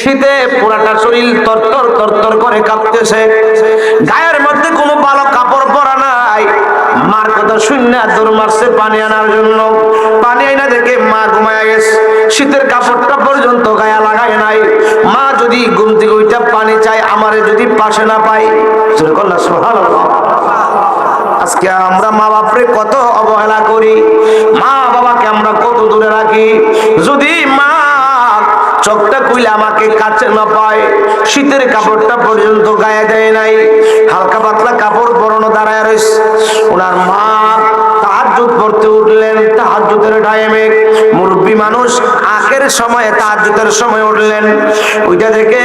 শীতে পুরাটা শরীর তরতর তরতর করে কাঁপতেছে, গায়ের মধ্যে কোনো ভালো কাপড় পরা নাই। মার কথা শুনে দৌড় মারছে পানি আনার জন্য। পানি আইনা দেখে মা ঘুমায়া গেছে, শীতের কাপড়টা পর্যন্ত গায়ে লাগায় নাই। মা যদি ঘুম থেকে ওইটা পানি চাই, আমারে যদি পাশে না পাই, সুবহানাল্লাহ। আজকে আমরা মা বাপরে কত অবহেলা করি, মা বাবাকে আমরা কত দূরে রাখি। যদি মা চোখটা খুলে আমাকে কাছে না পায়, শীতের কাপড়টা পর্যন্ত গায়ে দেয় নাই, হালকা পাতলা কাপড় পরানো দাঁড়ায় রয়েছে। ওনার মা তাহাজ্জুদ পড়তে উঠলেন, তাহাজ্জুদের টাইমে মুরব্বী মানুষ আখের সময়ে তাহাজ্জুদের সময় উঠলেন। ওইটা দেখে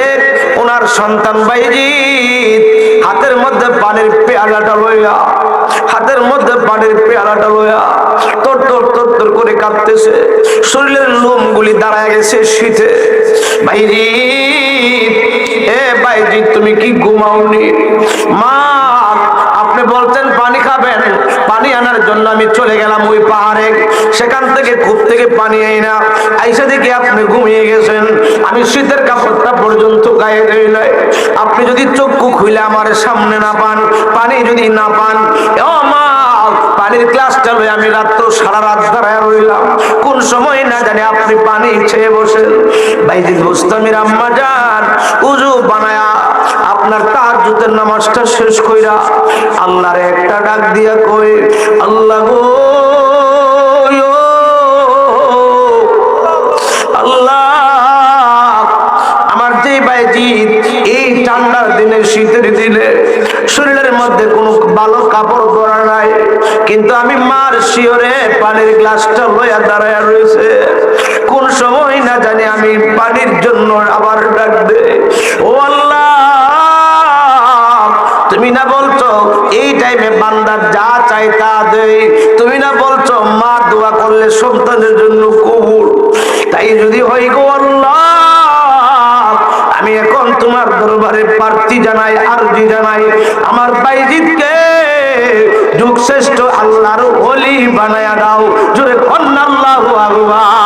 ওনার সন্তান বাইজিৎ হাতের মধ্যে পানির পেয়ালাটা লইয়া, হাতের মধ্যে পানির পেয়ালাটা লইয়া তোর তোর তোর তোর করে কাঁপতেছে, শরীরের লোমগুলি দাঁড়ায় গেছে শীতে। বাইজিৎ, এ বাইজিৎ, তুমি কি ঘুমাওনি? মা, আপনি বলতেন পানি খাবেন, পানি আনার জন্য আমি চলে গেলাম ওই পাহাড়ে, সেখান থেকে কূপ থেকে পানি আই না, আইসা দেখি আপনি ঘুমিয়ে গেছেন। আমি শীতের কাপড়টা পর্যন্ত গায়ে দেই নাই। আপনি যদি চক্ষু খুলে আমার সামনে না পান, পানি যদি না পান, ও মা, পানির গ্লাসটা লই আমি রাত্র সারা রাত দাঁড়ায় রইলাম, কোন সময় না জানি আপনি পানি খেয়ে বসেন। বাইজিৎ বুস্তামির আম্মা জান উযু বানায়া আপনার তাহাজ্জুদের নামাজটা শেষ কইরা আল্লাহর একটা ডাক দিয়া কই, আল্লাহ গো, আল্লাহ, আমার যে বাইজিৎ এই ঠান্ডার দিনে, শীতের দিনে শরীরের মধ্যে কোনো ভালো কাপড় পরা নাই, কিন্তু আমি মার শিওরে পানির গ্লাসটা লইয়া দাঁড়ায় রয়েছে, কোন সময় না জানি আমি পানির জন্য আবার ডাক দে। ও আল্লাহ, তুমি না বলছো এই টাইমে বান্দার যা চাই তা দেই, তুমি না বলছো মা দোয়া করলে সন্তানের জন্য কবুল, তাই যদি হয় গো আল্লাহ, আমি এখন তোমার দরবারে প্রার্থী জানাই, আরজি জানাই, আমার বাইজিৎকে যুগ শ্রেষ্ঠ আল্লাহর ওলি বানায়া দাও। জোরে আল্লাহু আকবার।